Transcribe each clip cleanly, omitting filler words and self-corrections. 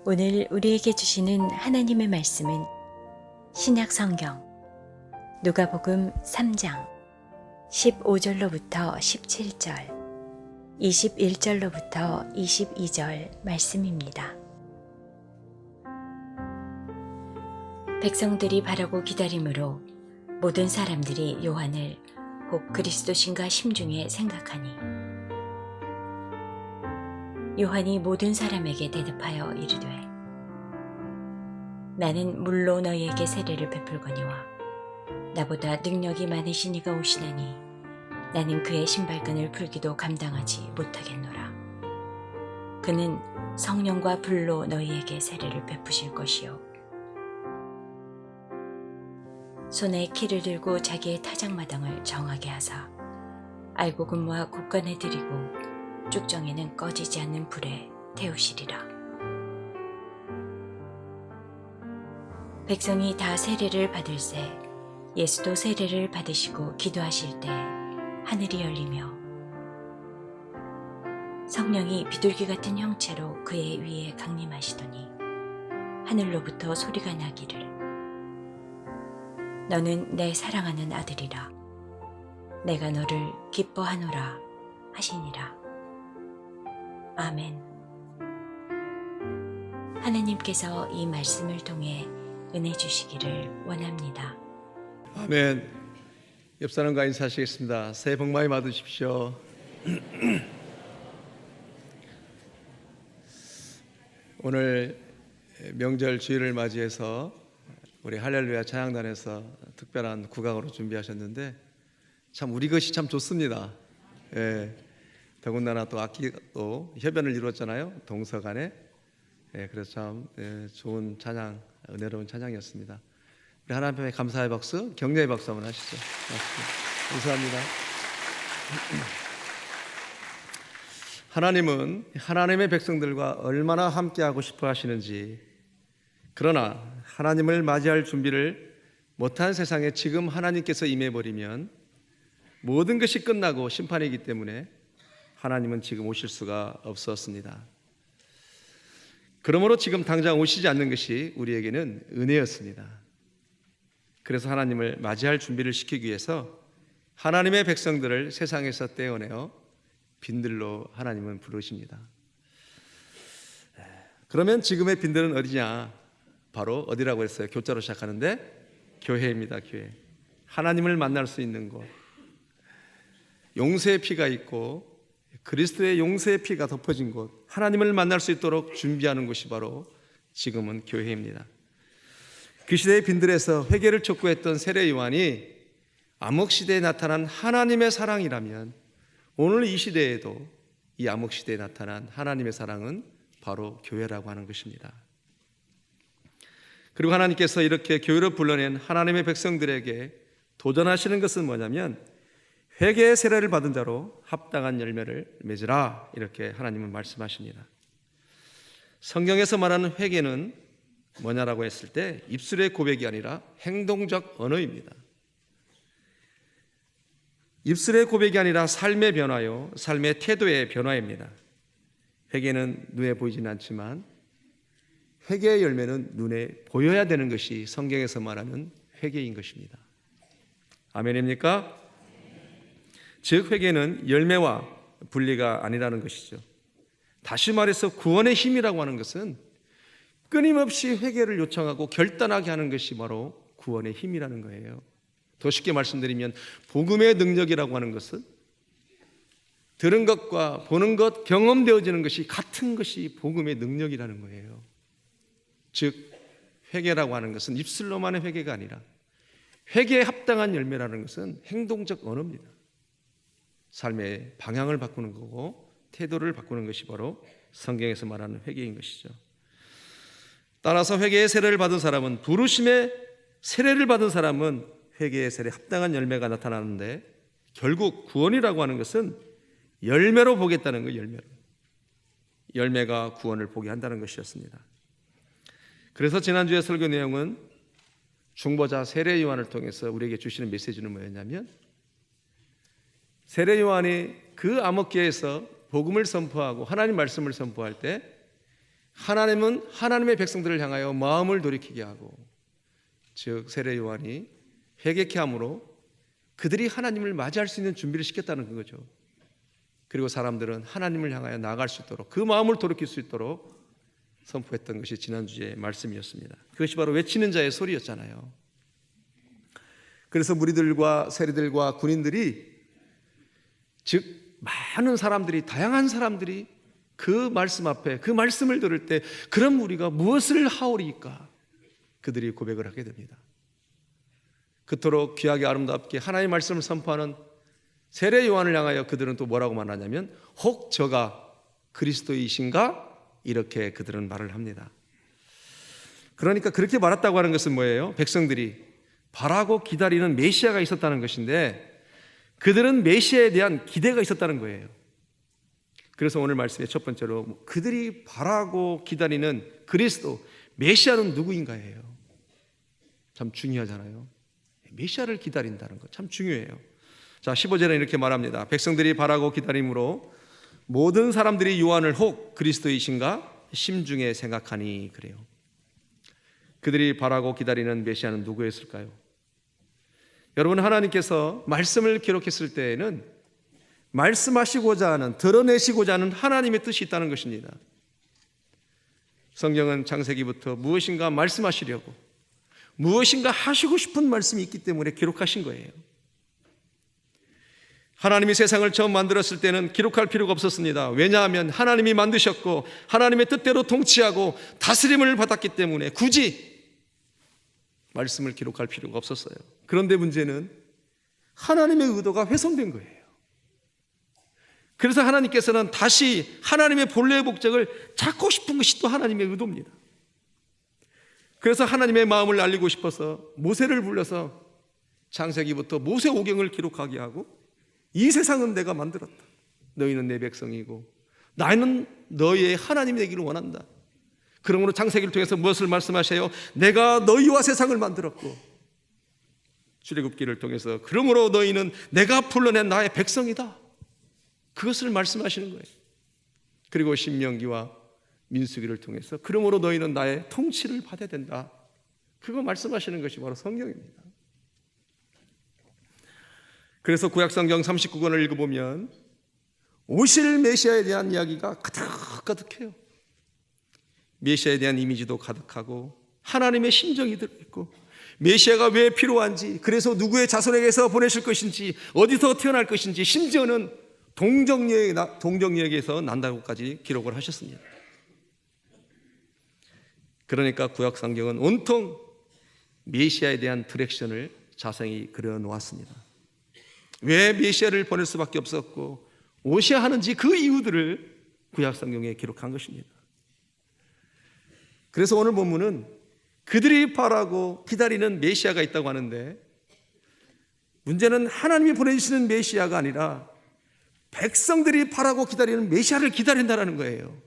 오늘 우리에게 주시는 하나님의 말씀은 신약 성경 누가복음 3장 15절로부터 17절, 21절로부터 22절 말씀입니다. 백성들이 바라고 기다림으로 모든 사람들이 요한을 혹 그리스도신가 심중에 생각하니 요한이 모든 사람에게 대답하여 이르되 나는 물로 너희에게 세례를 베풀거니와 나보다 능력이 많으신 이가 오시나니 나는 그의 신발끈을 풀기도 감당하지 못하겠노라. 그는 성령과 불로 너희에게 세례를 베푸실 것이요 손에 키를 들고 자기의 타작마당을 정하게 하사 알곡은과 곡간에 들이고 쭉정에는 꺼지지 않는 불에 태우시리라. 백성이 다 세례를 받을새 예수도 세례를 받으시고 기도하실 때 하늘이 열리며 성령이 비둘기 같은 형체로 그의 위에 강림하시더니 하늘로부터 소리가 나기를 너는 내 사랑하는 아들이라 내가 너를 기뻐하노라 하시니라. 아멘. 하나님께서 이 말씀을 통해 은혜 주시기를 원합니다. 아멘. 옆 사람과 인사하시겠습니다. 새해 복 많이 받으십시오. 오늘 명절 주일을 맞이해서 우리 할렐루야 찬양단에서 특별한 국악으로 준비하셨는데 참 우리 것이 참 좋습니다. 예. 더군다나 또 악기도 협연을 이루었잖아요. 동서간에. 예, 그래서 참 좋은 찬양, 은혜로운 찬양이었습니다. 우리 하나님께 감사의 박수, 격려의 박수 한번 하시죠. 감사합니다. 하나님은 하나님의 백성들과 얼마나 함께하고 싶어 하시는지, 그러나 하나님을 맞이할 준비를 못한 세상에 지금 하나님께서 임해버리면 모든 것이 끝나고 심판이기 때문에 하나님은 지금 오실 수가 없었습니다. 그러므로 지금 당장 오시지 않는 것이 우리에게는 은혜였습니다. 그래서 하나님을 맞이할 준비를 시키기 위해서 하나님의 백성들을 세상에서 떼어내어 빈들로 하나님은 부르십니다. 그러면 지금의 빈들은 어디냐? 바로 어디라고 했어요? 교자로 시작하는데 교회입니다. 교회. 하나님을 만날 수 있는 곳. 용서의 피가 있고 그리스도의 용서의 피가 덮어진 곳, 하나님을 만날 수 있도록 준비하는 곳이 바로 지금은 교회입니다. 그 시대의 빈들에서 회개를 촉구했던 세례 요한이 암흑시대에 나타난 하나님의 사랑이라면 오늘 이 시대에도 이 암흑시대에 나타난 하나님의 사랑은 바로 교회라고 하는 것입니다. 그리고 하나님께서 이렇게 교회로 불러낸 하나님의 백성들에게 도전하시는 것은 뭐냐면 회개의 세례를 받은 자로 합당한 열매를 맺으라, 이렇게 하나님은 말씀하십니다. 성경에서 말하는 회개는 뭐냐라고 했을 때 입술의 고백이 아니라 행동적 언어입니다. 입술의 고백이 아니라 삶의 변화요, 삶의 태도의 변화입니다. 회개는 눈에 보이지는 않지만 회개의 열매는 눈에 보여야 되는 것이 성경에서 말하는 회개인 것입니다. 아멘입니까? 즉 회개는 열매와 분리가 아니라는 것이죠. 다시 말해서 구원의 힘이라고 하는 것은 끊임없이 회개를 요청하고 결단하게 하는 것이 바로 구원의 힘이라는 거예요. 더 쉽게 말씀드리면 복음의 능력이라고 하는 것은 들은 것과 보는 것, 경험되어지는 것이 같은 것이 복음의 능력이라는 거예요. 즉 회개라고 하는 것은 입술로만의 회개가 아니라 회개에 합당한 열매라는 것은 행동적 언어입니다. 삶의 방향을 바꾸는 거고 태도를 바꾸는 것이 바로 성경에서 말하는 회개인 것이죠. 따라서 회개의 세례를 받은 사람은, 부르심의 세례를 받은 사람은 회개의 세례에 합당한 열매가 나타나는데, 결국 구원이라고 하는 것은 열매로 보겠다는 거예요. 열매로. 열매가 구원을 보게 한다는 것이었습니다. 그래서 지난주의 설교 내용은 중보자 세례 요한을 통해서 우리에게 주시는 메시지는 뭐였냐면, 세례 요한이 그 암흑기에서 복음을 선포하고 하나님 말씀을 선포할 때 하나님은 하나님의 백성들을 향하여 마음을 돌이키게 하고, 즉 세례 요한이 회개케 함으로 그들이 하나님을 맞이할 수 있는 준비를 시켰다는 거죠. 그리고 사람들은 하나님을 향하여 나아갈 수 있도록, 그 마음을 돌이킬 수 있도록 선포했던 것이 지난주의 말씀이었습니다. 그것이 바로 외치는 자의 소리였잖아요. 그래서 무리들과 세리들과 군인들이, 즉 많은 사람들이, 다양한 사람들이 그 말씀 앞에, 그 말씀을 들을 때 그럼 우리가 무엇을 하오리까? 그들이 고백을 하게 됩니다. 그토록 귀하게 아름답게 하나님의 말씀을 선포하는 세례 요한을 향하여 그들은 또 뭐라고 말하냐면, 혹 저가 그리스도이신가? 이렇게 그들은 말을 합니다. 그러니까 그렇게 말했다고 하는 것은 뭐예요? 백성들이 바라고 기다리는 메시아가 있었다는 것인데, 그들은 메시아에 대한 기대가 있었다는 거예요. 그래서 오늘 말씀의 첫 번째로 그들이 바라고 기다리는 그리스도, 메시아는 누구인가예요. 참 중요하잖아요. 메시아를 기다린다는 것 참 중요해요. 자, 15절에 이렇게 말합니다. 백성들이 바라고 기다림으로 모든 사람들이 요한을 혹 그리스도이신가 심중에 생각하니, 그래요. 그들이 바라고 기다리는 메시아는 누구였을까요? 여러분, 하나님께서 말씀을 기록했을 때에는 말씀하시고자 하는, 드러내시고자 하는 하나님의 뜻이 있다는 것입니다. 성경은 창세기부터 무엇인가 말씀하시려고, 무엇인가 하시고 싶은 말씀이 있기 때문에 기록하신 거예요. 하나님이 세상을 처음 만들었을 때는 기록할 필요가 없었습니다. 왜냐하면 하나님이 만드셨고 하나님의 뜻대로 통치하고 다스림을 받았기 때문에 굳이 말씀을 기록할 필요가 없었어요. 그런데 문제는 하나님의 의도가 훼손된 거예요. 그래서 하나님께서는 다시 하나님의 본래의 목적을 찾고 싶은 것이 또 하나님의 의도입니다. 그래서 하나님의 마음을 알리고 싶어서 모세를 불러서 창세기부터 모세 오경을 기록하게 하고, 이 세상은 내가 만들었다. 너희는 내 백성이고 나는 너희의 하나님이 되기를 원한다. 그러므로 창세기를 통해서 무엇을 말씀하셔요? 내가 너희와 세상을 만들었고, 출애굽기를 통해서 그러므로 너희는 내가 불러낸 나의 백성이다. 그것을 말씀하시는 거예요. 그리고 신명기와 민수기를 통해서 그러므로 너희는 나의 통치를 받아야 된다. 그거 말씀하시는 것이 바로 성경입니다. 그래서 구약성경 39권을 읽어보면 오실 메시아에 대한 이야기가 가득가득해요. 메시아에 대한 이미지도 가득하고 하나님의 심정이 들어있고, 메시아가 왜 필요한지, 그래서 누구의 자손에게서 보내실 것인지, 어디서 태어날 것인지, 심지어는 동정역에서 난다고까지 기록을 하셨습니다. 그러니까 구약성경은 온통 메시아에 대한 디렉션을 자세히 그려놓았습니다. 왜 메시아를 보낼 수밖에 없었고 오셔야 하는지 그 이유들을 구약성경에 기록한 것입니다. 그래서 오늘 본문은 그들이 바라고 기다리는 메시아가 있다고 하는데, 문제는 하나님이 보내주시는 메시아가 아니라 백성들이 바라고 기다리는 메시아를 기다린다는 거예요.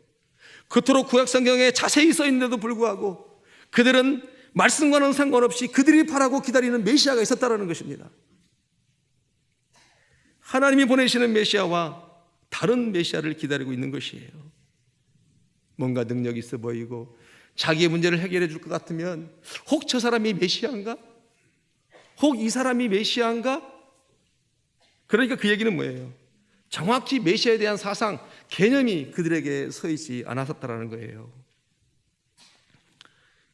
그토록 구약성경에 자세히 써 있는데도 불구하고 그들은 말씀과는 상관없이 그들이 바라고 기다리는 메시아가 있었다는 것입니다. 하나님이 보내시는 메시아와 다른 메시아를 기다리고 있는 것이에요. 뭔가 능력이 있어 보이고 자기의 문제를 해결해 줄 것 같으면, 혹 저 사람이 메시아인가? 혹 이 사람이 메시아인가? 그러니까 그 얘기는 뭐예요? 정확히 메시아에 대한 사상, 개념이 그들에게 서 있지 않았었다는 거예요.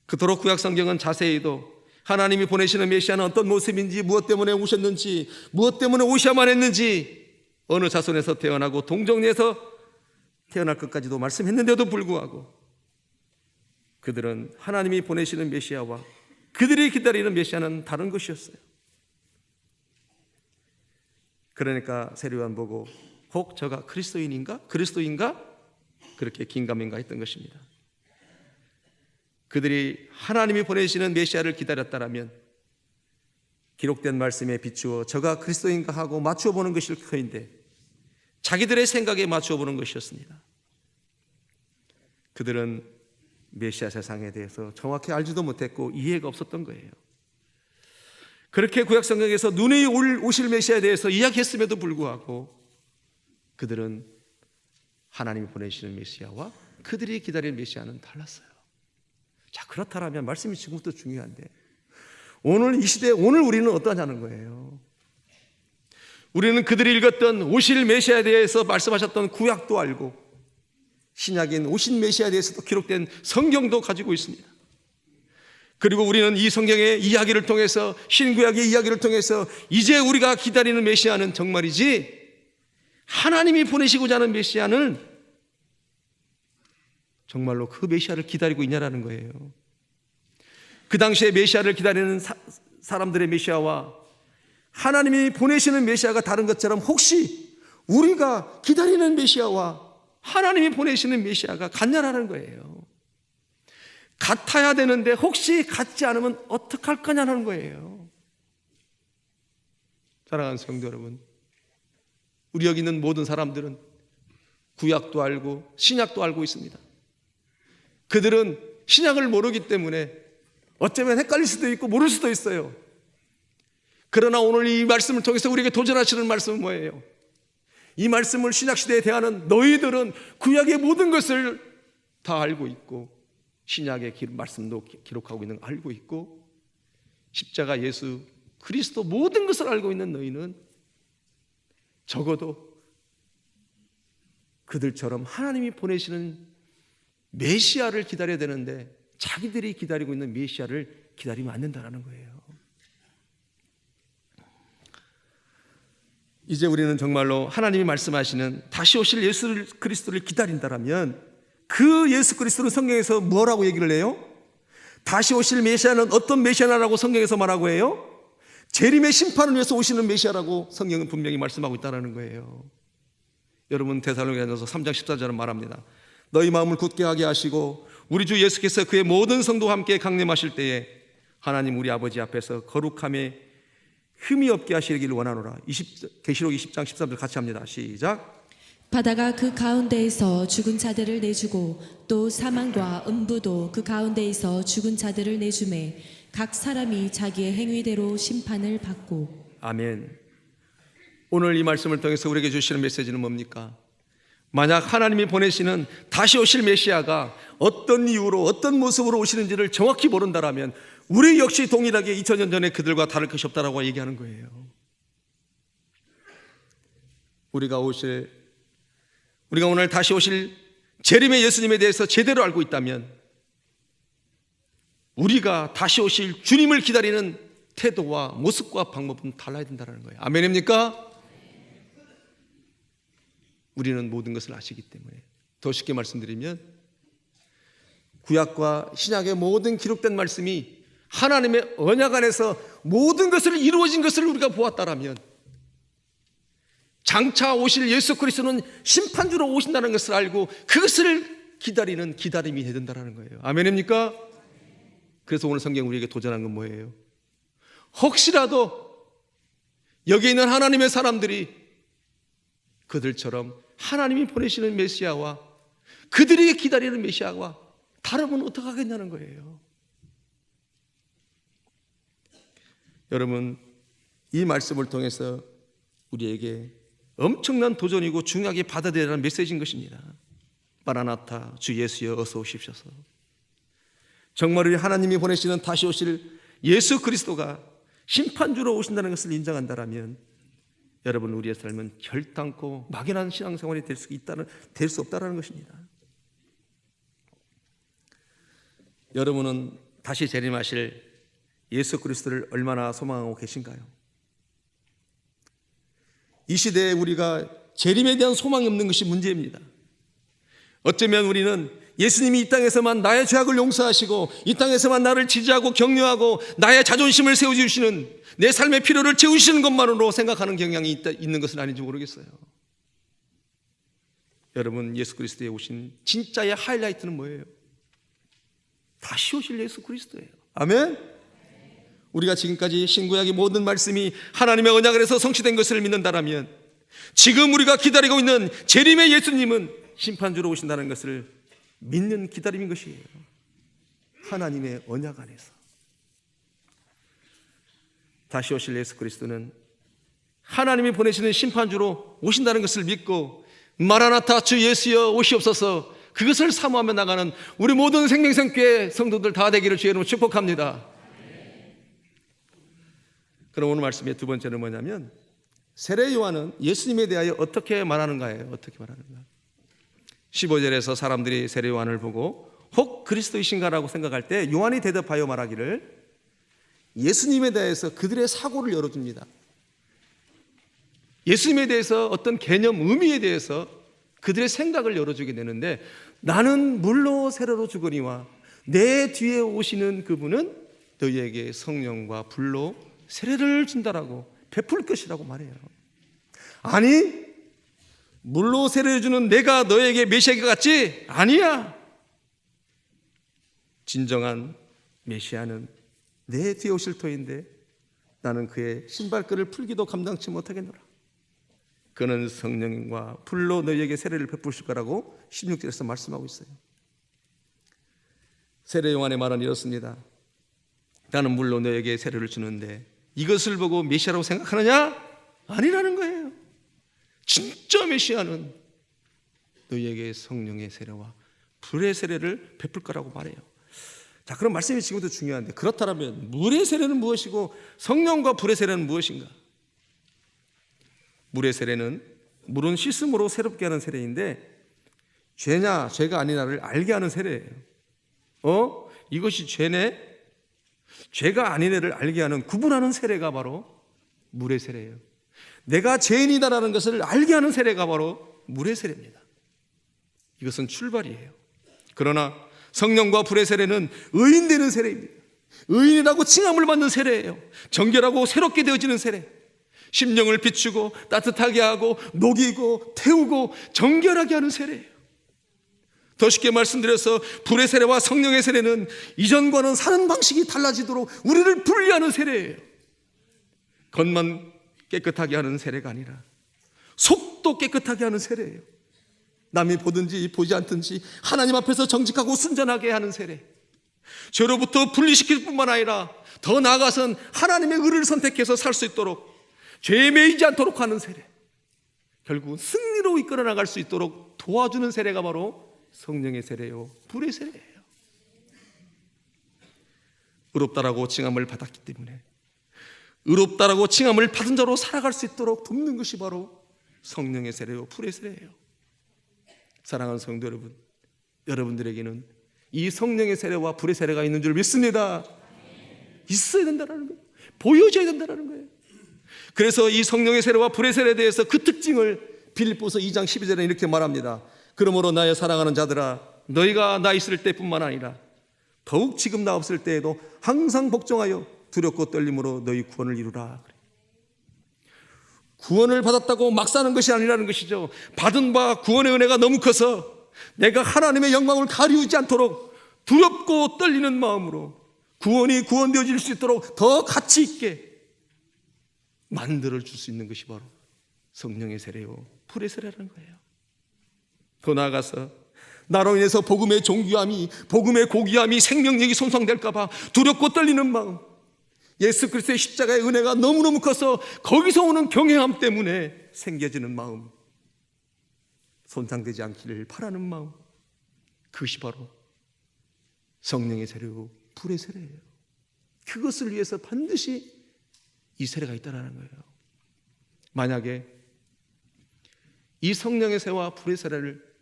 그토록 구약성경은 자세히도 하나님이 보내시는 메시아는 어떤 모습인지, 무엇 때문에 오셨는지, 무엇 때문에 오셔야만 했는지, 어느 자손에서 태어나고 동정녀에서 태어날 것까지도 말씀했는데도 불구하고 그들은 하나님이 보내시는 메시아와 그들이 기다리는 메시아는 다른 것이었어요. 그러니까 세례 요한 보고 혹 저가 그리스도인인가? 그렇게 긴가민가했던 것입니다. 그들이 하나님이 보내시는 메시아를 기다렸다라면 기록된 말씀에 비추어 저가 그리스도인가 하고 맞추어 보는 것일 터인데, 자기들의 생각에 맞추어 보는 것이었습니다. 그들은 메시아 세상에 대해서 정확히 알지도 못했고 이해가 없었던 거예요. 그렇게 구약성경에서 눈에 오실 메시아에 대해서 이야기했음에도 불구하고 그들은 하나님이 보내시는 메시아와 그들이 기다릴 메시아는 달랐어요. 자, 그렇다면 말씀이 지금부터 중요한데 오늘 이 시대에 오늘 우리는 어떠냐는 거예요. 우리는 그들이 읽었던 오실 메시아에 대해서 말씀하셨던 구약도 알고 신약인 오신 메시아에 대해서도 기록된 성경도 가지고 있습니다. 그리고 우리는 이 성경의 이야기를 통해서 신구약의 이야기를 통해서 이제 우리가 기다리는 메시아는 정말이지 하나님이 보내시고자 하는 메시아는 정말로 그 메시아를 기다리고 있냐라는 거예요. 그 당시에 메시아를 기다리는 사람들의 메시아와 하나님이 보내시는 메시아가 다른 것처럼 혹시 우리가 기다리는 메시아와 하나님이 보내시는 메시아가 같냐라는 거예요. 같아야 되는데 혹시 같지 않으면 어떡할 거냐는 거예요. 사랑하는 성도 여러분, 우리 여기 있는 모든 사람들은 구약도 알고 신약도 알고 있습니다. 그들은 신약을 모르기 때문에 어쩌면 헷갈릴 수도 있고 모를 수도 있어요. 그러나 오늘 이 말씀을 통해서 우리에게 도전하시는 말씀은 뭐예요? 이 말씀을 신약시대에 대하는 너희들은 구약의 모든 것을 다 알고 있고 신약의 말씀도 기록하고 있는 걸 알고 있고 십자가 예수 그리스도 모든 것을 알고 있는 너희는 적어도 그들처럼 하나님이 보내시는 메시아를 기다려야 되는데 자기들이 기다리고 있는 메시아를 기다리면 안 된다는 거예요. 이제 우리는 정말로 하나님이 말씀하시는 다시 오실 예수 그리스도를 기다린다라면 그 예수 그리스도는 성경에서 뭐라고 얘기를 해요? 다시 오실 메시아는 어떤 메시아라고 성경에서 말하고 해요? 재림의 심판을 위해서 오시는 메시아라고 성경은 분명히 말씀하고 있다는 거예요. 여러분 데살로니가전서 3장 14절은 말합니다. 너희 마음을 굳게 하게 하시고 우리 주 예수께서 그의 모든 성도와 함께 강림하실 때에 하나님 우리 아버지 앞에서 거룩함에 흠이 없게 하시기를 원하노라. 계시록 20장 13절 같이 합니다. 시작. 바다가 그 가운데에서 죽은 자들을 내주고 또 사망과 음부도 그 가운데에서 죽은 자들을 내주매 각 사람이 자기의 행위대로 심판을 받고. 아멘. 오늘 이 말씀을 통해서 우리에게 주시는 메시지는 뭡니까? 만약 하나님이 보내시는 다시 오실 메시아가 어떤 이유로 어떤 모습으로 오시는지를 정확히 모른다라면 우리 역시 동일하게 2000년 전에 그들과 다를 것이 없다라고 얘기하는 거예요. 우리가 오늘 다시 오실 재림의 예수님에 대해서 제대로 알고 있다면 우리가 다시 오실 주님을 기다리는 태도와 모습과 방법은 달라야 된다는 거예요. 아멘입니까? 우리는 모든 것을 아시기 때문에 더 쉽게 말씀드리면 구약과 신약의 모든 기록된 말씀이 하나님의 언약 안에서 모든 것을 이루어진 것을 우리가 보았다라면 장차 오실 예수 그리스도는 심판주로 오신다는 것을 알고 그것을 기다리는 기다림이 해야 된다는 거예요. 아멘입니까? 그래서 오늘 성경 우리에게 도전한 건 뭐예요? 혹시라도 여기 있는 하나님의 사람들이 그들처럼 하나님이 보내시는 메시아와 그들이 기다리는 메시아와 다르면 어떡하겠냐는 거예요. 여러분, 이 말씀을 통해서 우리에게 엄청난 도전이고 중요하게 받아들여야 하는 메시지인 것입니다. 마라나타, 주 예수여 어서 오십시오서. 정말 우리 하나님이 보내시는 다시 오실 예수 그리스도가 심판주로 오신다는 것을 인정한다면 여러분 우리의 삶은 결단코 막연한 신앙생활이 될 수 없다는 것입니다. 여러분은 다시 재림하실 예수 그리스도를 얼마나 소망하고 계신가요? 이 시대에 우리가 재림에 대한 소망이 없는 것이 문제입니다. 어쩌면 우리는 예수님이 이 땅에서만 나의 죄악을 용서하시고 이 땅에서만 나를 지지하고 격려하고 나의 자존심을 세워주시는 내 삶의 필요를 채우시는 것만으로 생각하는 경향이 있는 것은 아닌지 모르겠어요. 여러분 예수 그리스도에 오신 진짜의 하이라이트는 뭐예요? 다시 오실 예수 그리스도예요. 아멘? 우리가 지금까지 신구약의 모든 말씀이 하나님의 언약을 해서 성취된 것을 믿는다라면 지금 우리가 기다리고 있는 재림의 예수님은 심판주로 오신다는 것을 믿는 기다림인 것이에요. 하나님의 언약 안에서 다시 오실 예수 그리스도는 하나님이 보내시는 심판주로 오신다는 것을 믿고 마라나타 주 예수여 오시옵소서 그것을 사모하며 나가는 우리 모든 생명샘교회 성도들 다 되기를 주의 이름으로 축복합니다. 그럼 오늘 말씀의 두 번째는 뭐냐면 세례 요한은 예수님에 대하여 어떻게 말하는가예요. 어떻게 말하는가. 15절에서 사람들이 세례 요한을 보고 혹 그리스도이신가라고 생각할 때 요한이 대답하여 말하기를 예수님에 대해서 그들의 사고를 열어줍니다. 예수님에 대해서 어떤 개념, 의미에 대해서 그들의 생각을 열어주게 되는데 나는 물로 세례로 주거니와 내 뒤에 오시는 그분은 너희에게 성령과 불로 세례를 준다라고 베풀 것이라고 말해요. 아니 물로 세례를 주는 내가 너에게 메시아가 같지? 아니야. 진정한 메시아는 내 뒤에 오실 터인데 나는 그의 신발끈을 풀기도 감당치 못하겠노라. 그는 성령과 불로 너희에게 세례를 베푸실 거라고 16절에서 말씀하고 있어요. 세례 요한의 말은 이렇습니다. 나는 물로 너희에게 세례를 주는데 이것을 보고 메시아라고 생각하느냐? 아니라는 거예요. 진짜 메시아는 너희에게 성령의 세례와 불의 세례를 베풀 거라고 말해요. 자, 그럼 말씀이 지금도 중요한데 그렇다면 물의 세례는 무엇이고 성령과 불의 세례는 무엇인가? 물의 세례는 물은 씻음으로 새롭게 하는 세례인데 죄냐 죄가 아니냐를 알게 하는 세례예요. 이것이 죄네? 죄가 아니네를 알게 하는 구분하는 세례가 바로 물의 세례예요. 내가 죄인이다라는 것을 알게 하는 세례가 바로 물의 세례입니다. 이것은 출발이에요. 그러나 성령과 불의 세례는 의인되는 세례입니다. 의인이라고 칭함을 받는 세례예요. 정결하고 새롭게 되어지는 세례. 심령을 비추고 따뜻하게 하고 녹이고 태우고 정결하게 하는 세례예요. 더 쉽게 말씀드려서 불의 세례와 성령의 세례는 이전과는 사는 방식이 달라지도록 우리를 분리하는 세례예요. 겉만 깨끗하게 하는 세례가 아니라 속도 깨끗하게 하는 세례예요. 남이 보든지 보지 않든지 하나님 앞에서 정직하고 순전하게 하는 세례. 죄로부터 분리시킬 뿐만 아니라 더 나아가선 하나님의 의를 선택해서 살 수 있도록 죄에 매이지 않도록 하는 세례. 결국 승리로 이끌어 나갈 수 있도록 도와주는 세례가 바로 성령의 세례요 불의 세례예요. 의롭다라고 칭함을 받았기 때문에 의롭다라고 칭함을 받은 자로 살아갈 수 있도록 돕는 것이 바로 성령의 세례요 불의 세례예요. 사랑하는 성도 여러분, 여러분들에게는 이 성령의 세례와 불의 세례가 있는 줄 믿습니다. 있어야 된다는 거예요. 보여줘야 된다는 거예요. 그래서 이 성령의 세례와 불의 세례에 대해서 그 특징을 빌립보서 2장 12절에 이렇게 말합니다. 그러므로 나의 사랑하는 자들아 너희가 나 있을 때뿐만 아니라 더욱 지금 나 없을 때에도 항상 복종하여 두렵고 떨림으로 너희 구원을 이루라. 구원을 받았다고 막 사는 것이 아니라는 것이죠. 받은 바 구원의 은혜가 너무 커서 내가 하나님의 영광을 가리우지 않도록 두렵고 떨리는 마음으로 구원이 구원되어질 수 있도록 더 가치 있게 만들어 줄 수 있는 것이 바로 성령의 세례요 불의 세례라는 거예요. 더 나아가서 나로 인해서 복음의 존귀함이 복음의 고귀함이 생명력이 손상될까 봐 두렵고 떨리는 마음, 예수 그리스도의 십자가의 은혜가 너무너무 커서 거기서 오는 경외함 때문에 생겨지는 마음, 손상되지 않기를 바라는 마음, 그것이 바로 성령의 세례요 불의 세례예요. 그것을 위해서 반드시 이 세례가 있다는 거예요. 만약에 이 성령의 세례와 불의 세례를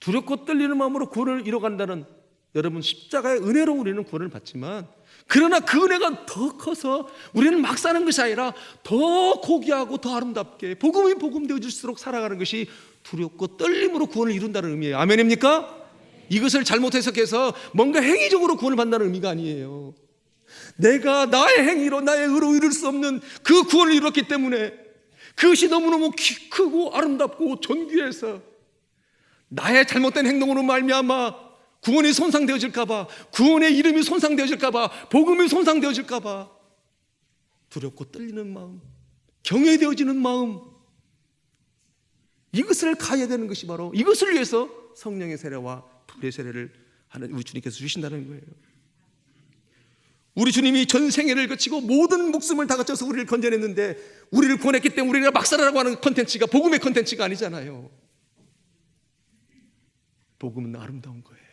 두렵고 떨리는 마음으로 구원을 이뤄간다는 여러분 십자가의 은혜로 우리는 구원을 받지만 그러나 그 은혜가 더 커서 우리는 막 사는 것이 아니라 더 고귀하고 더 아름답게 복음이 복음되어질수록 살아가는 것이 두렵고 떨림으로 구원을 이룬다는 의미예요. 아멘입니까? 이것을 잘못 해석해서 뭔가 행위적으로 구원을 받는다는 의미가 아니에요. 내가 나의 행위로 나의 의로 이룰 수 없는 그 구원을 이뤘기 때문에 그것이 너무너무 크고 아름답고 존귀해서 나의 잘못된 행동으로 말미암아 구원이 손상되어질까 봐, 구원의 이름이 손상되어질까 봐, 복음이 손상되어질까 봐 두렵고 떨리는 마음, 경외되어지는 마음, 이것을 가야 되는 것이 바로 이것을 위해서 성령의 세례와 불의 세례를 하는 우리 주님께서 주신다는 거예요. 우리 주님이 전 생애를 거치고 모든 목숨을 다 바쳐서 우리를 건져냈는데 우리를 구원했기 때문에 우리가 막 살아라고 하는 컨텐츠가 복음의 컨텐츠가 아니잖아요. 복음은 아름다운 거예요.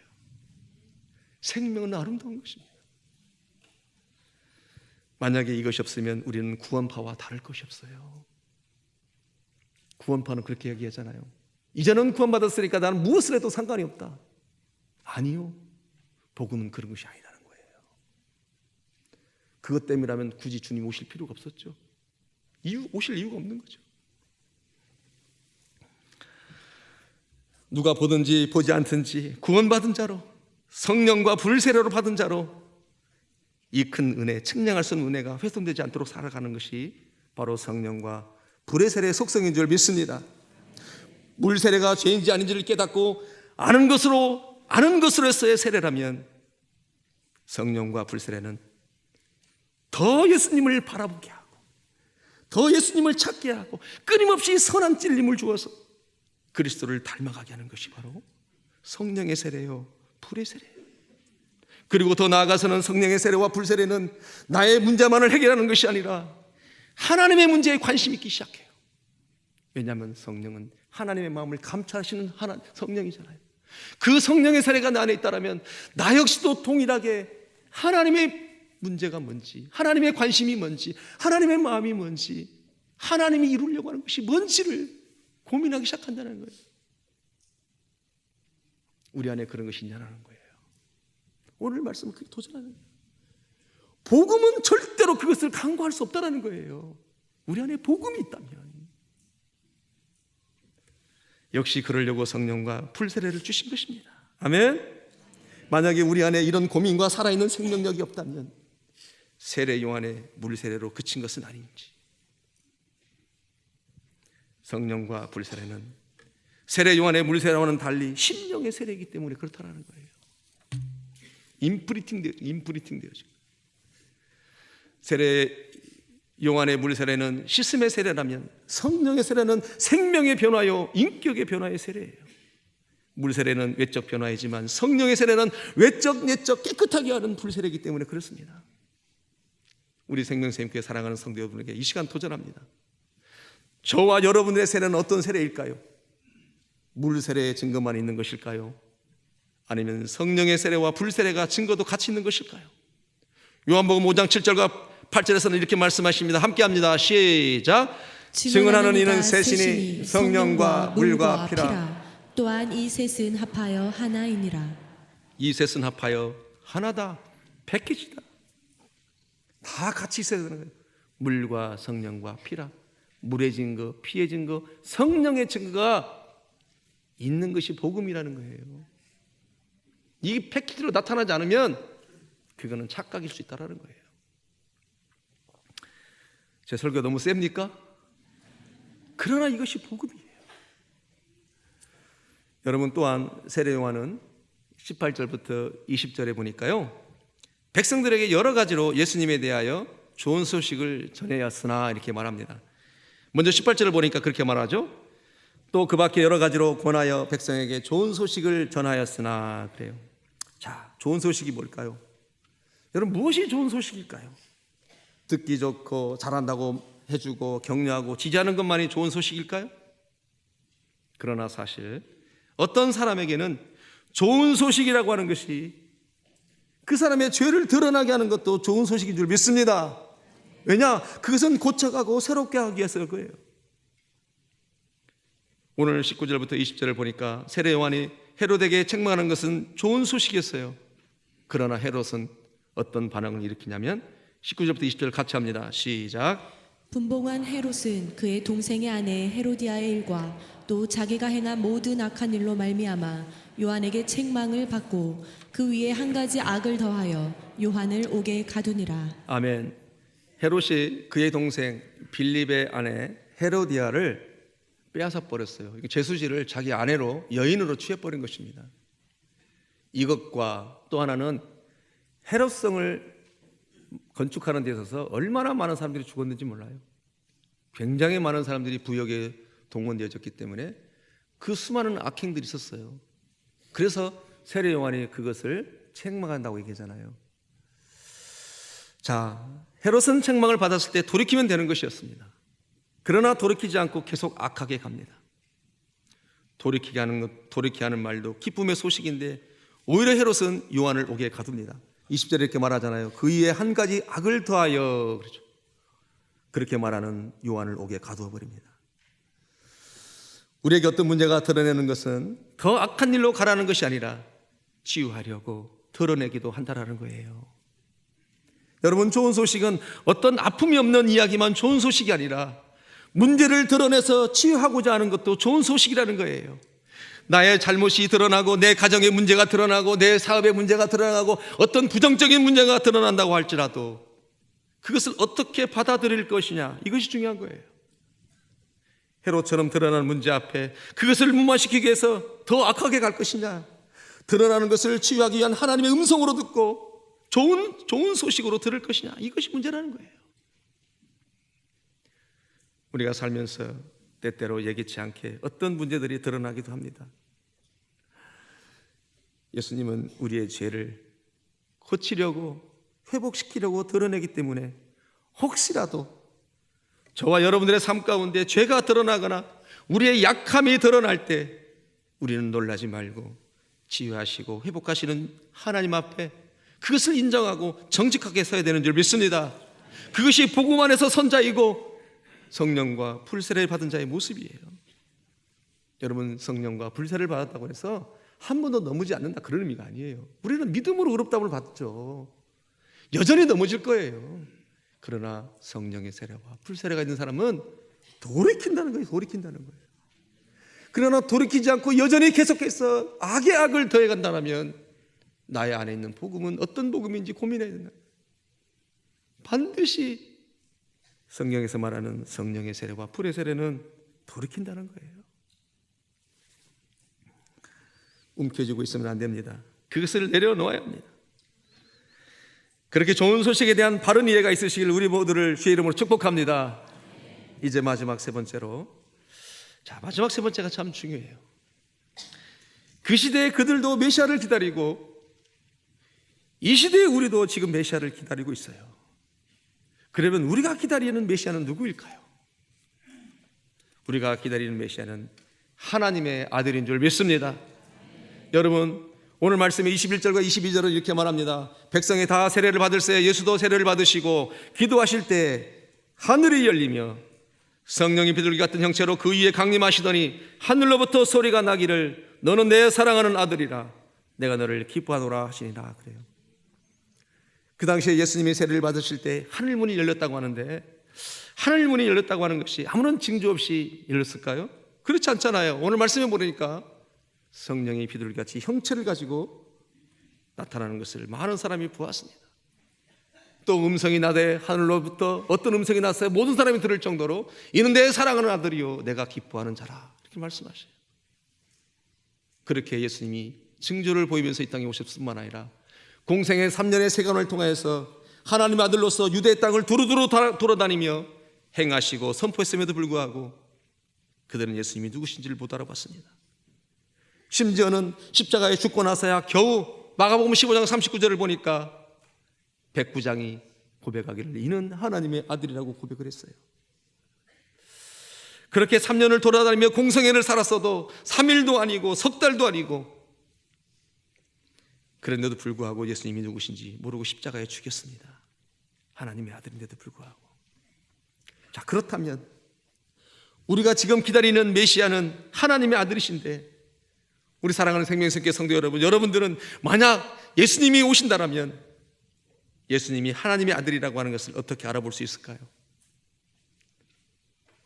생명은 아름다운 것입니다. 만약에 이것이 없으면 우리는 구원파와 다를 것이 없어요. 구원파는 그렇게 얘기하잖아요. 이제는 구원받았으니까 나는 무엇을 해도 상관이 없다. 아니요. 복음은 그런 것이 아니라는 거예요. 그것 때문이라면 굳이 주님 오실 필요가 없었죠. 오실 이유가 없는 거죠. 누가 보든지 보지 않든지 구원받은 자로, 성령과 불세례로 받은 자로 이 큰 은혜, 측량할 수 없는 은혜가 훼손되지 않도록 살아가는 것이 바로 성령과 불의 세례의 속성인 줄 믿습니다. 물 세례가 죄인지 아닌지를 깨닫고 아는 것으로서의 세례라면 성령과 불 세례는 더 예수님을 바라보게 하고 더 예수님을 찾게 하고 끊임없이 선한 찔림을 주어서 그리스도를 닮아가게 하는 것이 바로 성령의 세례요, 불의 세례예요. 그리고 더 나아가서는 성령의 세례와 불 세례는 나의 문제만을 해결하는 것이 아니라 하나님의 문제에 관심 있기 시작해요. 왜냐하면 성령은 하나님의 마음을 감찰하시는 성령이잖아요. 그 성령의 세례가 내 안에 있다면 나 역시도 동일하게 하나님의 문제가 뭔지, 하나님의 관심이 뭔지, 하나님의 마음이 뭔지, 하나님이 이루려고 하는 것이 뭔지를 고민하기 시작한다는 거예요. 우리 안에 그런 것이 있냐는 거예요. 오늘 말씀은 그게 도전하는 거예요. 복음은 절대로 그것을 강구할 수 없다는 거예요. 우리 안에 복음이 있다면. 역시 그러려고 성령과 불세례를 주신 것입니다. 아멘. 만약에 우리 안에 이런 고민과 살아있는 생명력이 없다면 세례 요한의 물세례로 그친 것은 아닌지. 성령과 불세례는 세례 요한의 물세례와는 달리 심령의 세례이기 때문에 그렇다는 거예요. 임프리팅 되어지고 세례 요한의 물세례는 시스의 세례라면 성령의 세례는 생명의 변화요 인격의 변화의 세례예요. 물세례는 외적 변화이지만 성령의 세례는 외적 내적 깨끗하게 하는 불세례이기 때문에 그렇습니다. 우리 생명샘교회 사랑하는 성도 여러분에게 이 시간 도전합니다. 저와 여러분의 세례는 어떤 세례일까요? 물세례의 증거만 있는 것일까요? 아니면 성령의 세례와 불세례가 증거도 같이 있는 것일까요? 요한복음 5장 7절과 8절에서는 이렇게 말씀하십니다. 함께합니다. 시작. 증언하는 이는 셋이니 성령과 물과 피라. 또한 이 셋은 합하여 하나이니라. 이 셋은 합하여 하나다. 패키지다. 다 같이 있어야 되는 거예요. 물과 성령과 피라. 물의 증거, 피의 증거, 성령의 증거가 있는 것이 복음이라는 거예요. 이 패키지로 나타나지 않으면 그거는 착각일 수 있다는 거예요. 제 설교 너무 셉니까? 그러나 이것이 복음이에요. 여러분 또한 세례 요한은 18절부터 20절에 보니까요, 백성들에게 여러 가지로 예수님에 대하여 좋은 소식을 전해였으나 이렇게 말합니다. 먼저 18절을 보니까 그렇게 말하죠. 또 그 밖에 여러 가지로 권하여 백성에게 좋은 소식을 전하였으나 그래요. 자, 좋은 소식이 뭘까요? 여러분 무엇이 좋은 소식일까요? 듣기 좋고 잘한다고 해주고 격려하고 지지하는 것만이 좋은 소식일까요? 그러나 사실 어떤 사람에게는 좋은 소식이라고 하는 것이 그 사람의 죄를 드러나게 하는 것도 좋은 소식인 줄 믿습니다. 왜냐? 그것은 고쳐가고 새롭게 하기 위해서일 거예요. 오늘 19절부터 20절을 보니까 세례 요한이 헤롯에게 책망하는 것은 좋은 소식이었어요. 그러나 헤롯은 어떤 반응을 일으키냐면 19절부터 20절 같이 합니다. 시작. 분봉한 헤롯은 그의 동생의 아내 헤로디아의 일과 또 자기가 행한 모든 악한 일로 말미암아 요한에게 책망을 받고 그 위에 한 가지 악을 더하여 요한을 옥에 가두니라. 아멘. 헤롯이 그의 동생 빌립의 아내 헤로디아를 빼앗아 버렸어요. 제수지를 자기 아내로 여인으로 취해버린 것입니다. 이것과 또 하나는 헤롯성을 건축하는 데 있어서 얼마나 많은 사람들이 죽었는지 몰라요. 굉장히 많은 사람들이 부역에 동원되어졌기 때문에 그 수많은 악행들이 있었어요. 그래서 세례 요한이 그것을 책망한다고 얘기하잖아요. 자, 헤롯은 책망을 받았을 때 돌이키면 되는 것이었습니다. 그러나 돌이키지 않고 계속 악하게 갑니다. 돌이키게 하는 말도 기쁨의 소식인데 오히려 헤롯은 요한을 옥에 가둡니다. 20절에 이렇게 말하잖아요. 그 위에 한 가지 악을 더하여, 그렇죠. 그렇게 말하는 요한을 옥에 가두어 버립니다. 우리에게 어떤 문제가 드러내는 것은 더 악한 일로 가라는 것이 아니라 치유하려고 드러내기도 한다라는 거예요. 여러분, 좋은 소식은 어떤 아픔이 없는 이야기만 좋은 소식이 아니라 문제를 드러내서 치유하고자 하는 것도 좋은 소식이라는 거예요. 나의 잘못이 드러나고 내 가정의 문제가 드러나고 내 사업의 문제가 드러나고 어떤 부정적인 문제가 드러난다고 할지라도 그것을 어떻게 받아들일 것이냐, 이것이 중요한 거예요. 헤롯처럼 드러나는 문제 앞에 그것을 무마시키기 위해서 더 악하게 갈 것이냐, 드러나는 것을 치유하기 위한 하나님의 음성으로 듣고 좋은 소식으로 들을 것이냐, 이것이 문제라는 거예요. 우리가 살면서 때때로 예기치 않게 어떤 문제들이 드러나기도 합니다. 예수님은 우리의 죄를 고치려고, 회복시키려고 드러내기 때문에 혹시라도 저와 여러분들의 삶 가운데 죄가 드러나거나 우리의 약함이 드러날 때 우리는 놀라지 말고 치유하시고 회복하시는 하나님 앞에 그것을 인정하고 정직하게 서야 되는 줄 믿습니다. 그것이 복음 안에서 선자이고 성령과 불세를 받은 자의 모습이에요. 여러분, 성령과 불세를 받았다고 해서 한 번도 넘어지지 않는다, 그런 의미가 아니에요. 우리는 믿음으로 의롭다움을 받죠. 여전히 넘어질 거예요. 그러나 성령의 세례와 불세례가 있는 사람은 돌이킨다는 거예요. 돌이킨다는 거예요. 그러나 돌이키지 않고 여전히 계속해서 악의 악을 더해간다면 나의 안에 있는 복음은 어떤 복음인지 고민해야 된다. 반드시 성경에서 말하는 성령의 세례와 불의 세례는 돌이킨다는 거예요. 움켜쥐고 있으면 안 됩니다. 그것을 내려놓아야 합니다. 그렇게 좋은 소식에 대한 바른 이해가 있으시길 우리 모두를 주의 이름으로 축복합니다. 이제 마지막 세 번째로, 마지막 세 번째가 참 중요해요. 그 시대에 그들도 메시아를 기다리고 이 시대에 우리도 지금 메시아를 기다리고 있어요. 그러면 우리가 기다리는 메시아는 누구일까요? 우리가 기다리는 메시아는 하나님의 아들인 줄 믿습니다. 여러분, 오늘 말씀의 21절과 22절은 이렇게 말합니다. 백성이 다 세례를 받을새 예수도 세례를 받으시고 기도하실 때 하늘이 열리며 성령이 비둘기 같은 형체로 그 위에 강림하시더니 하늘로부터 소리가 나기를 너는 내 사랑하는 아들이라 내가 너를 기뻐하노라 하시니라. 그래요. 그 당시에 예수님이 세례를 받으실 때 하늘문이 열렸다고 하는데, 하늘문이 열렸다고 하는 것이 아무런 징조 없이 열렸을까요? 그렇지 않잖아요. 오늘 말씀에 보니까 성령이 비둘기같이 형체를 가지고 나타나는 것을 많은 사람이 보았습니다. 또 음성이 나되 하늘로부터 어떤 음성이 났어요? 모든 사람이 들을 정도로 이는 내 사랑하는 아들이요 내가 기뻐하는 자라, 이렇게 말씀하셔요. 그렇게 예수님이 징조를 보이면서 이 땅에 오셨을 뿐만 아니라 공생의 3년의 세간을 통하여서 하나님의 아들로서 유대 땅을 두루두루 돌아다니며 행하시고 선포했음에도 불구하고 그들은 예수님이 누구신지를 못 알아봤습니다. 심지어는 십자가에 죽고 나서야 겨우 마가복음 15장 39절을 보니까 백부장이 고백하기를 이는 하나님의 아들이라고 고백을 했어요. 그렇게 3년을 돌아다니며 공생애를 살았어도 3일도 아니고 석 달도 아니고, 그런데도 불구하고 예수님이 누구신지 모르고 십자가에 죽였습니다. 하나님의 아들인데도 불구하고. 자, 그렇다면 우리가 지금 기다리는 메시아는 하나님의 아들이신데, 우리 사랑하는 생명샘교 성도 여러분, 여러분들은 만약 예수님이 오신다라면 예수님이 하나님의 아들이라고 하는 것을 어떻게 알아볼 수 있을까요?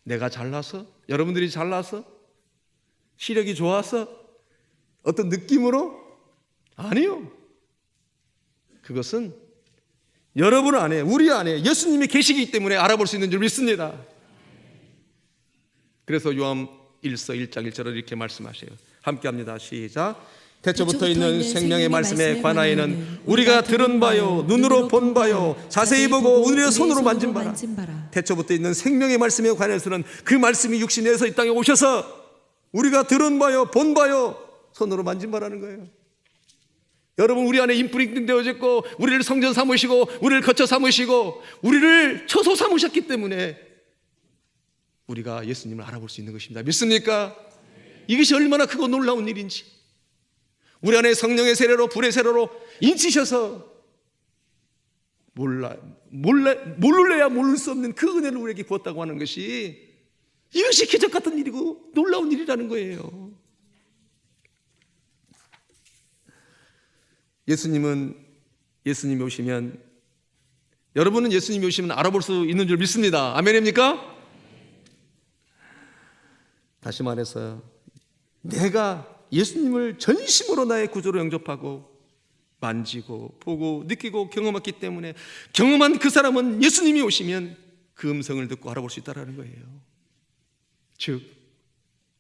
내가 잘나서? 여러분들이 잘나서? 시력이 좋아서? 어떤 느낌으로? 아니요. 그것은 여러분 안에, 우리 안에 예수님이 계시기 때문에 알아볼 수 있는 줄 믿습니다. 그래서 요한 1서 1장 1절을 이렇게 말씀하셔요. 함께 합니다. 시작. 태초부터 있는 생명의 말씀에 관하여는 우리가 들은 바요 눈으로 본 바요 자세히 보고 우리의 손으로 만진 바라. 태초부터 있는 생명의 말씀에 관해서는 그 말씀이 육신에서 이 땅에 오셔서 우리가 들은 바요 본 바요 손으로 만진 바라는 거예요. 여러분, 우리 안에 인프링 되어졌고 우리를 성전 삼으시고 우리를 거처 삼으시고 우리를 처소 삼으셨기 때문에 우리가 예수님을 알아볼 수 있는 것입니다. 믿습니까? 이것이 얼마나 크고 놀라운 일인지. 우리 안에 성령의 세례로 불의 세례로 인치셔서 몰라야 모를 수 없는 그 은혜를 우리에게 부었다고 하는 것이, 이것이 기적 같은 일이고 놀라운 일이라는 거예요. 예수님이 오시면, 여러분은 예수님이 오시면 알아볼 수 있는 줄 믿습니다. 아멘입니까? 다시 말해서 내가 예수님을 전심으로 나의 구조로 영접하고 만지고 보고 느끼고 경험했기 때문에, 경험한 그 사람은 예수님이 오시면 그 음성을 듣고 알아볼 수 있다는 거예요. 즉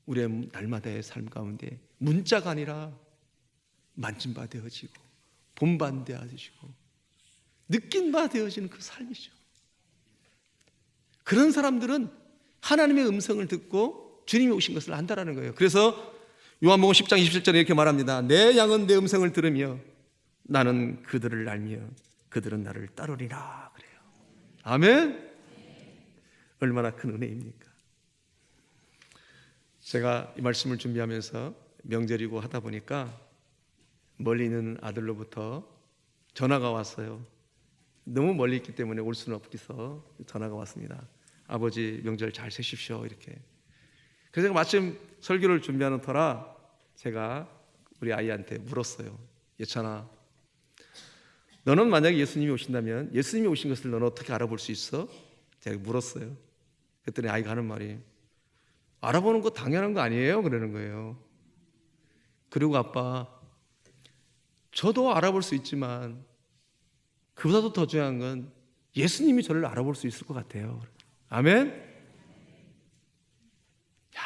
우리의 날마다의 삶 가운데 문자가 아니라 만진 바 되어지고 본 바 되어지고 느낀 바 되어지는 그 삶이죠. 그런 사람들은 하나님의 음성을 듣고 주님이 오신 것을 안다라는 거예요. 그래서 요한복음 10장 27절에 이렇게 말합니다. 내 양은 내 음성을 들으며 나는 그들을 알며 그들은 나를 따르리라 그래요. 아멘. 얼마나 큰 은혜입니까? 제가 이 말씀을 준비하면서 명절이고 하다 보니까 멀리 있는 아들로부터 전화가 왔어요. 너무 멀리 있기 때문에 올 수는 없어서 전화가 왔습니다. 아버지 명절 잘 세십시오 이렇게. 그래서 제가 마침 설교를 준비하는 터라 제가 우리 아이한테 물었어요. 예찬아, 너는 만약에 예수님이 오신다면 예수님이 오신 것을 너는 어떻게 알아볼 수 있어? 제가 물었어요. 그랬더니 아이가 하는 말이, 알아보는 거 당연한 거 아니에요? 그러는 거예요. 그리고 아빠, 저도 알아볼 수 있지만 그보다도 더 중요한 건 예수님이 저를 알아볼 수 있을 것 같아요. 아멘? 야,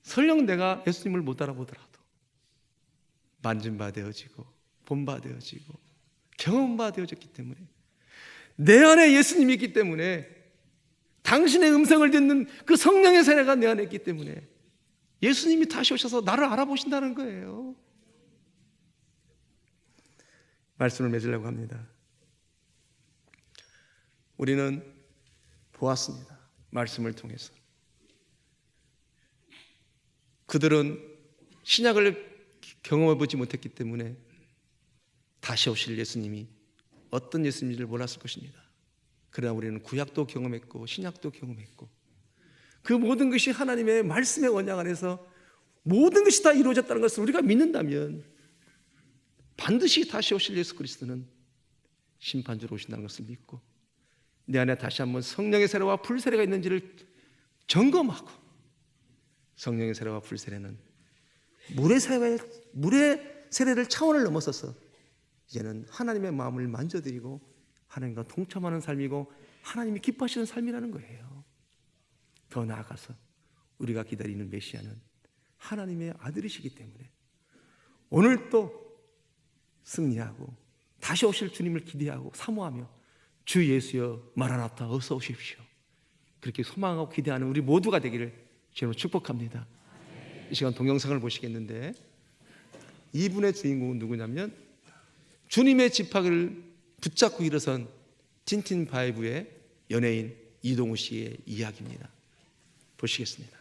설령 내가 예수님을 못 알아보더라도 만진 바 되어지고 본 바 되어지고 경험 바 되어졌기 때문에, 내 안에 예수님이 있기 때문에, 당신의 음성을 듣는 그 성령의 세례가 내 안에 있기 때문에 예수님이 다시 오셔서 나를 알아보신다는 거예요. 말씀을 맺으려고 합니다. 우리는 보았습니다. 말씀을 통해서. 그들은 신약을 경험해보지 못했기 때문에 다시 오실 예수님이 어떤 예수님인지를 몰랐을 것입니다. 그러나 우리는 구약도 경험했고 신약도 경험했고, 그 모든 것이 하나님의 말씀의 언약 안에서 모든 것이 다 이루어졌다는 것을 우리가 믿는다면, 반드시 다시 오실 예수 그리스도는 심판주로 오신다는 것을 믿고, 내 안에 다시 한번 성령의 세례와 불세례가 있는지를 점검하고, 성령의 세례와 불세례는 물의 세례를 차원을 넘어서서 이제는 하나님의 마음을 만져드리고 하나님과 동참하는 삶이고 하나님이 기뻐하시는 삶이라는 거예요. 더 나아가서 우리가 기다리는 메시아는 하나님의 아들이시기 때문에 오늘 또 승리하고 다시 오실 주님을 기대하고 사모하며, 주 예수여 마라나타 어서 오십시오, 그렇게 소망하고 기대하는 우리 모두가 되기를 주님으로 축복합니다. 이 시간 동영상을 보시겠는데, 이분의 주인공은 누구냐면 주님의 지팡이를 붙잡고 일어선 틴틴파이브의 연예인 이동우 씨의 이야기입니다. 보시겠습니다.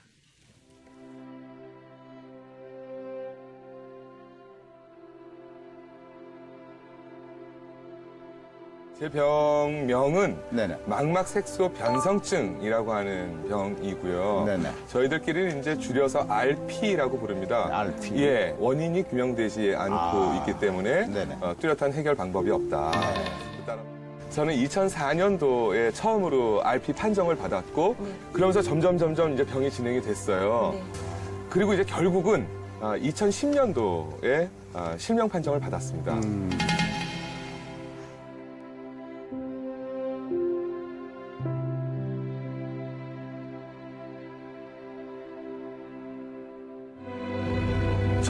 제 병명은 네네. 망막색소 변성증이라고 하는 병이고요. 네네. 저희들끼리는 이제 줄여서 RP라고 부릅니다. RP. 예, 원인이 규명되지 않고 있기 때문에 네네. 뚜렷한 해결 방법이 없다. 따라 저는 2004년도에 처음으로 RP 판정을 받았고, 그러면서 점점 이제 병이 진행이 됐어요. 그리고 이제 결국은 2010년도에 실명 판정을 받았습니다.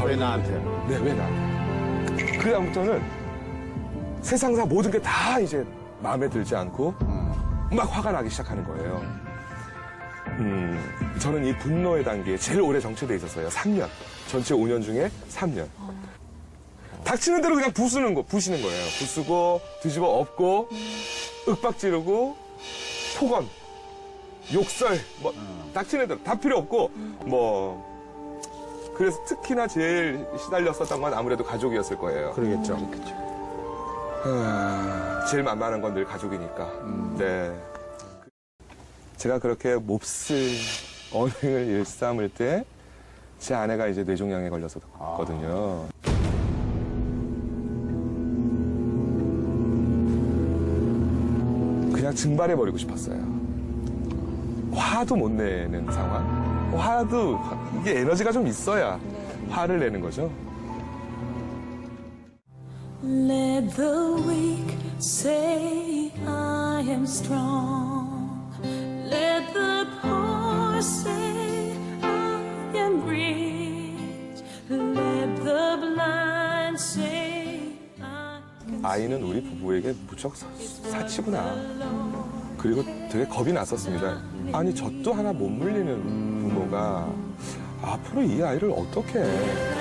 왜 나한테? 네, 왜 나한테? 그 다음부터는 세상사 모든 게 다 이제 마음에 들지 않고 막 화가 나기 시작하는 거예요. 저는 이 분노의 단계에 제일 오래 정체돼 있었어요. 3년. 전체 5년 중에 3년. 닥치는 대로 그냥 부시는 거예요. 부수고, 뒤집어 엎고, 윽박 지르고, 폭언. 욕설, 뭐 닥치는 대로 다 필요 없고 뭐 그래서 특히나 제일 시달렸었던 건 아무래도 가족이었을 거예요. 그러겠죠. 제일 만만한 건 늘 가족이니까. 네. 제가 그렇게 몹쓸 언행을 일삼을 때 제 아내가 이제 뇌종양에 걸렸었거든요. 그냥 증발해버리고 싶었어요. 화도 못 내는 상황. 화도 이게 에너지가 좀 있어야 화를 내는 거죠. Let the weak say I am strong. Let the poor say I am rich. Let the blind say I can 아이는 우리 부부에게 무척 사치구나. 그리고 되게 겁이 났었습니다. 아니 젖도 하나 못 물리는 부모가 앞으로 이 아이를 어떻게 해.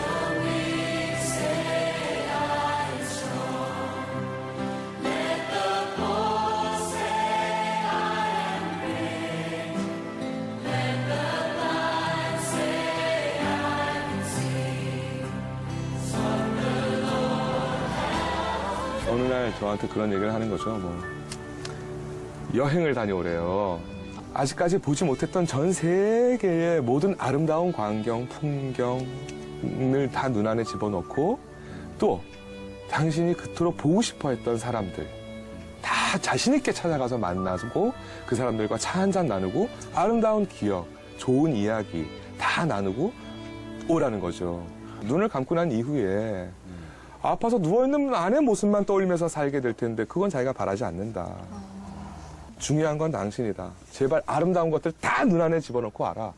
어느 날 저한테 그런 얘기를 하는 거죠. 뭐 여행을 다녀오래요. 아직까지 보지 못했던 전 세계의 모든 아름다운 광경, 풍경을 다 눈안에 집어넣고 또 당신이 그토록 보고 싶어 했던 사람들 다 자신 있게 찾아가서 만나고 그 사람들과 차 한잔 나누고 아름다운 기억, 좋은 이야기 다 나누고 오라는 거죠. 눈을 감고 난 이후에 아파서 누워있는 아내 모습만 떠올리면서 살게 될 텐데 그건 자기가 바라지 않는다. 중요한 건 당신이다. 제발 아름다운 것들 다 눈안에 집어넣고 알아.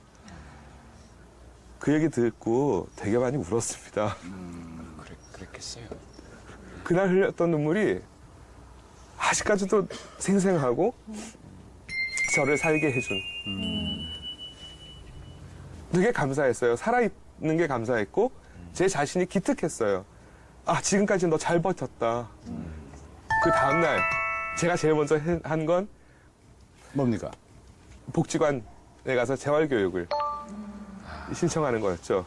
그 얘기 듣고 되게 많이 울었습니다. 그랬겠어요. 그날 흘렸던 눈물이 아직까지도 생생하고 저를 살게 해준. 되게 감사했어요. 살아있는 게 감사했고 제 자신이 기특했어요. 아, 지금까지 너 잘 버텼다. 그 다음날 제가 제일 먼저 한 건 뭡니까? 복지관에 가서 재활교육을 신청하는 거였죠.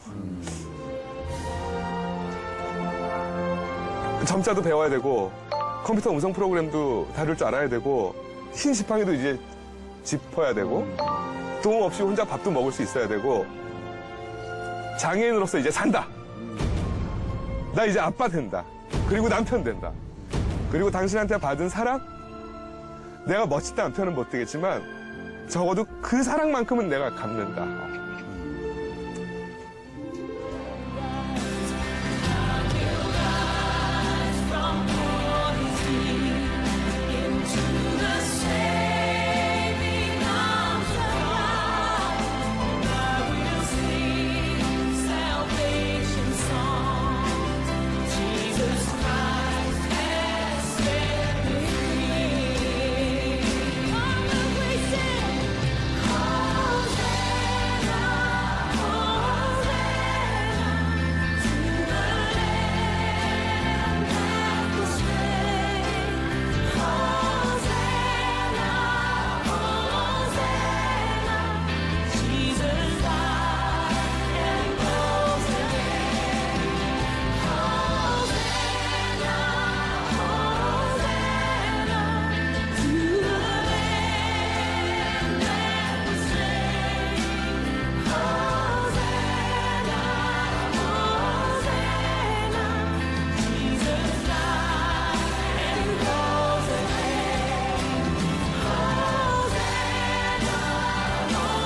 점자도 배워야 되고 컴퓨터 음성 프로그램도 다룰 줄 알아야 되고 흰 지팡이도 이제 짚어야 되고 도움 없이 혼자 밥도 먹을 수 있어야 되고 장애인으로서 이제 산다. 나 이제 아빠 된다. 그리고 남편 된다. 그리고 당신한테 받은 사랑? 내가 멋있다는 표현은 못 되겠지만 적어도 그 사랑만큼은 내가 갚는다. from poverty into the saving arms of God. I will sing salvation songs. Jesus Christ has set me free. On the way sing, Hosanna, Hosanna to the Lamb that was slain. Hosanna, Hosanna, Jesus died and rose again. Hosanna, Hosanna to the Lamb that was slain. Hosanna, Hosanna, Jesus died and rose again. Hosanna, Hosanna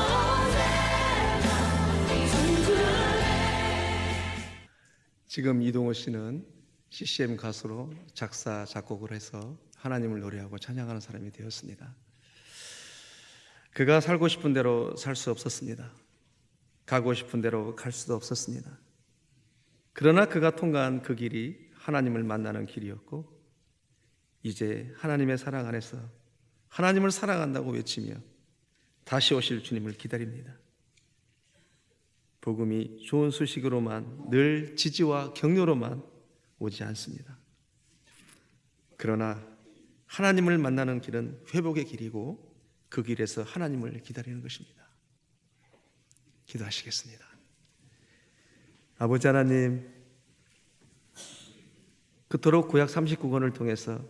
to the 지금 이동호 씨는 CCM 가수로 작사, 작곡을 해서 하나님을 노래하고 찬양하는 사람이 되었습니다. 그가 살고 싶은 대로 살 수 없었습니다. 가고 싶은 대로 갈 수도 없었습니다. 그러나 그가 통과한 그 길이 하나님을 만나는 길이었고 이제 하나님의 사랑 안에서 하나님을 사랑한다고 외치며 다시 오실 주님을 기다립니다. 복음이 좋은 소식으로만 늘 지지와 격려로만 오지 않습니다. 그러나 하나님을 만나는 길은 회복의 길이고 그 길에서 하나님을 기다리는 것입니다. 기도하시겠습니다. 아버지 하나님, 그토록 구약 39권을 통해서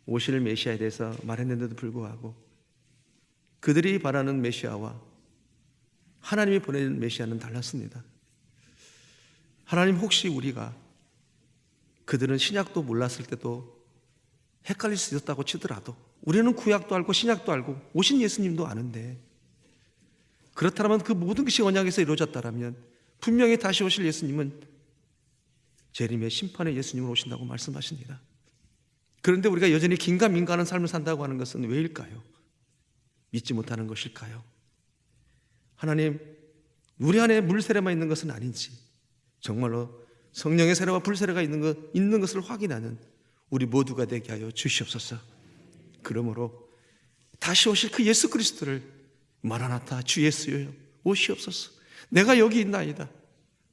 오실 메시아에 대해서 말했는데도 불구하고 그들이 바라는 메시아와 하나님이 보내는 메시아는 달랐습니다. 하나님, 혹시 우리가 그들은 신약도 몰랐을 때도 헷갈릴 수 있었다고 치더라도 우리는 구약도 알고 신약도 알고 오신 예수님도 아는데, 그렇다면 그 모든 것이 언약에서 이루어졌다면 분명히 다시 오실 예수님은 재림의 심판의 예수님으로 오신다고 말씀하십니다. 그런데 우리가 여전히 긴가민가하는 삶을 산다고 하는 것은 왜일까요? 믿지 못하는 것일까요? 하나님, 우리 안에 물세례만 있는 것은 아닌지, 정말로 성령의 세례와 불세례가 있는 것을 확인하는 우리 모두가 되게 하여 주시옵소서. 그러므로 다시 오실 그 예수 그리스도를 마라나타, 주 예수여 오시옵소서. 내가 여기 있나이다.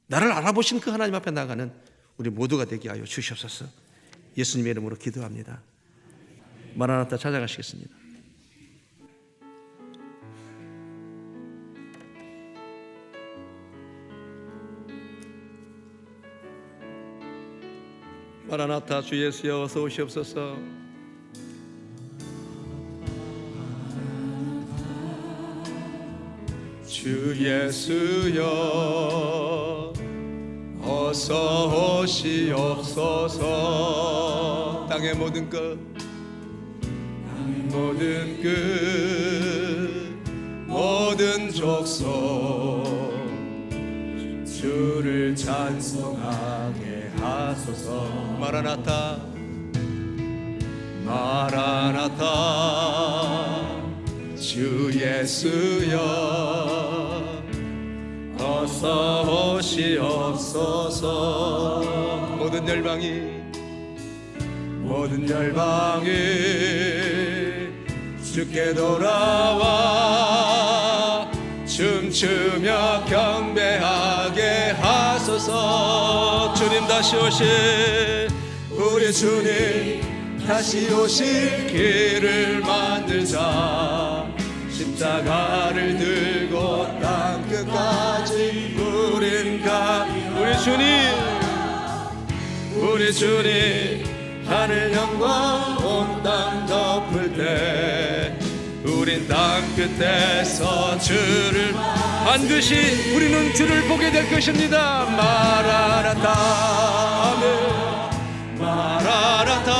나를 알아보신 그 하나님 앞에 나가는 우리 모두가 되게 하여 주시옵소서. 예수님의 이름으로 기도합니다. 마라나타 찾아가시겠습니다. 마라나타, 주 예수여 어서 오시옵소서. 주 예수여 어서 오시옵소서. 땅의 모든 것, 모든 끝, 모든 족속 주를 찬송하게 하소서. 마라나타, 마라나타, 주 예수여 어서 오시옵소서. 모든 열방이 주께 돌아와 춤추며 경배하게 하소서. 주님 다시 오실, 우리 주님 다시 오실 길을 만들자. 십자가를 들고 땅 끝까지 우리 주님 하늘 영광 온 땅 덮을 때 우린 땅 끝에서 주를 반드시 우리는 주를 보게 될 것입니다. 마라나타, 아멘. 마라나타,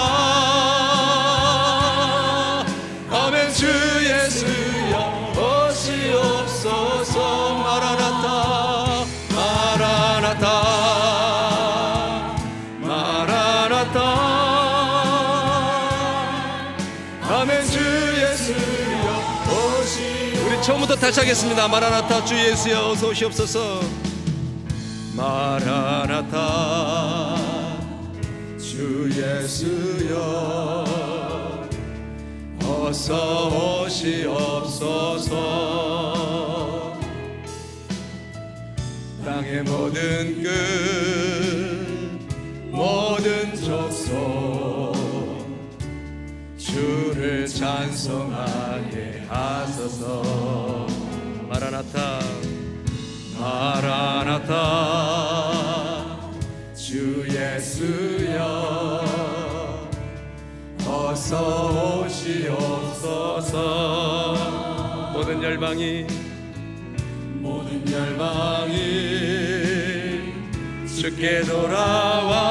아멘. 주 예수여 오시옵소서. 마라나타, 마라나타, 마라나타, 아멘. 주 예수여 오시옵소서. 우리 처음부터 다시 하겠습니다. 마라나타, 주 예수여 어서 오시옵소서. 마라나타, 주 예수여 어서 오시옵소서. 땅의 모든 끝, 모든 족속 주를 찬송하게 하소서. 마라나타, 마라나타, 주 예수여 어서 오시옵소서. 모든 열방이 주께 돌아와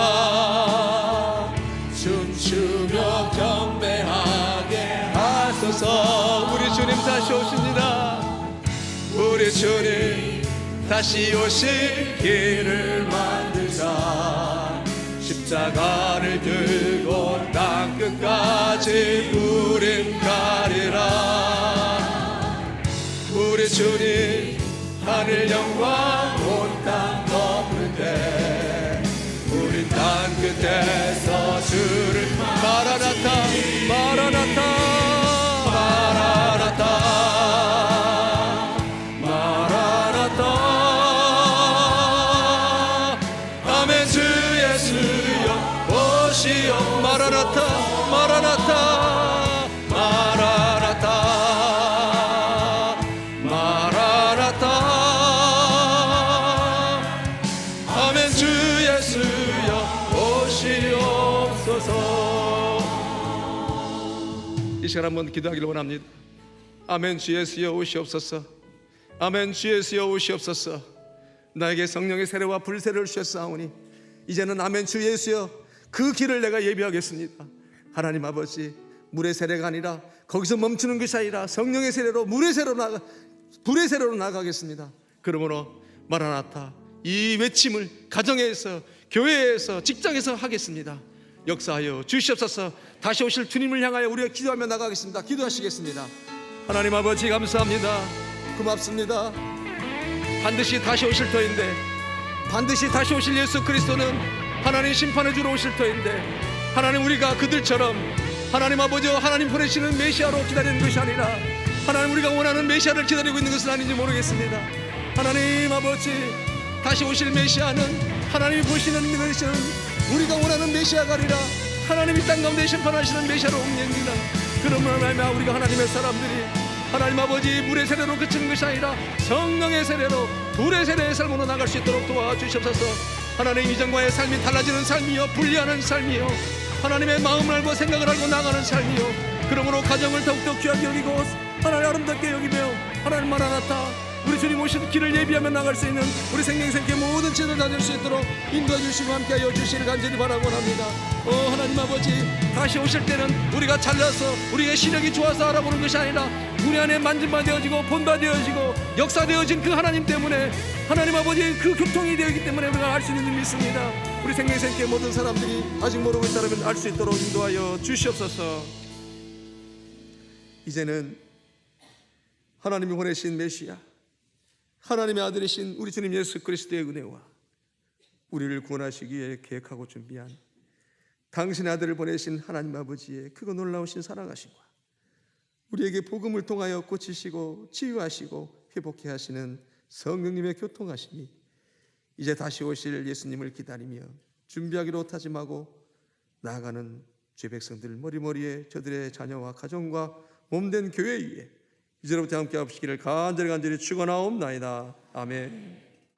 춤추며 경배하게 하소서. 우리 주님 다시 오십니다. 우리 주님 다시 오실 길을 만들자. 십자가를 들고 땅 끝까지 우린 가리라. 우리 주님 하늘 영광 온 땅 덮을 때 우린 땅 끝에서 주를 마라나타, 마라나타, 마라나타, 마라나타, 아멘. 주 예수여 오시오. 마라나타, 마라나타, 마라나타, 시간 한번 기도하기를 원합니다. 아멘. 주 예수여 오시옵소서. 아멘. 주 예수여 오시옵소서. 나에게 성령의 세례와 불세례를 주셨사오니 이제는 아멘. 주 예수여 그 길을 내가 예비하겠습니다. 하나님 아버지, 물의 세례가 아니라 거기서 멈추는 것이 아니라 성령의 세례로 물의 세례로 불의 세례로 나가겠습니다. 그러므로 마라나타 이 외침을 가정에서, 교회에서, 직장에서 하겠습니다. 역사하여 주시옵소서. 다시 오실 주님을 향하여 우리가 기도하며 나가겠습니다. 기도하시겠습니다. 하나님 아버지 감사합니다. 고맙습니다. 반드시 다시 오실 터인데, 반드시 다시 오실 예수 그리스도는 하나님 심판해 주러 오실 터인데, 하나님 우리가 그들처럼 하나님 아버지 하나님 보내시는 메시아로 기다리는 것이 아니라 하나님 우리가 원하는 메시아를 기다리고 있는 것은 아닌지 모르겠습니다. 하나님 아버지 다시 오실 메시아는 하나님이 보시는 믿으시는 우리가 원하는 메시아가 아니라 하나님이 땅 가운데 심판하시는 메시아로 옮깁니다. 그러므로 말미암아 우리가 하나님의 사람들이 하나님 아버지 물의 세례로 그치는 것이 아니라 성령의 세례로 불의 세례의 삶으로 나갈 수 있도록 도와주시옵소서. 하나님 이전과의 삶이 달라지는 삶이요, 분리하는 삶이요, 하나님의 마음을 알고 생각을 알고 나가는 삶이요, 그러므로 가정을 더욱더 귀하게 여기고 하나님 아름답게 여기며 하나님 마라나타 우리 주님 오실 길을 예비하며 나갈 수 있는 우리 생명생계 모든 죄를 다닐 수 있도록 인도해 주시고 함께하여 주시를 간절히 바라고 합니다. 하나님 아버지 다시 오실 때는 우리가 잘나서 우리의 시력이 좋아서 알아보는 것이 아니라 우리 안에 만진바 되어지고 본바 되어지고 역사되어진 그 하나님 때문에 하나님 아버지 그 교통이 되었기 때문에 우리가 알 수 있는 줄 믿습니다. 우리 생명생계 모든 사람들이 아직 모르고 있다면 알 수 있도록 인도하여 주시옵소서. 이제는 하나님이 보내신 메시아 하나님의 아들이신 우리 주님 예수 그리스도의 은혜와 우리를 구원하시기 위해 계획하고 준비한 당신의 아들을 보내신 하나님 아버지의 크고 놀라우신 사랑하심과 우리에게 복음을 통하여 고치시고 치유하시고 회복해 하시는 성령님의 교통하심이 이제 다시 오실 예수님을 기다리며 준비하기로 다짐하고 나아가는 죄 백성들 머리머리에 저들의 자녀와 가정과 몸된 교회 위에 이제로부터 함께 하시기를 간절히 축원하옵나이다. 아멘.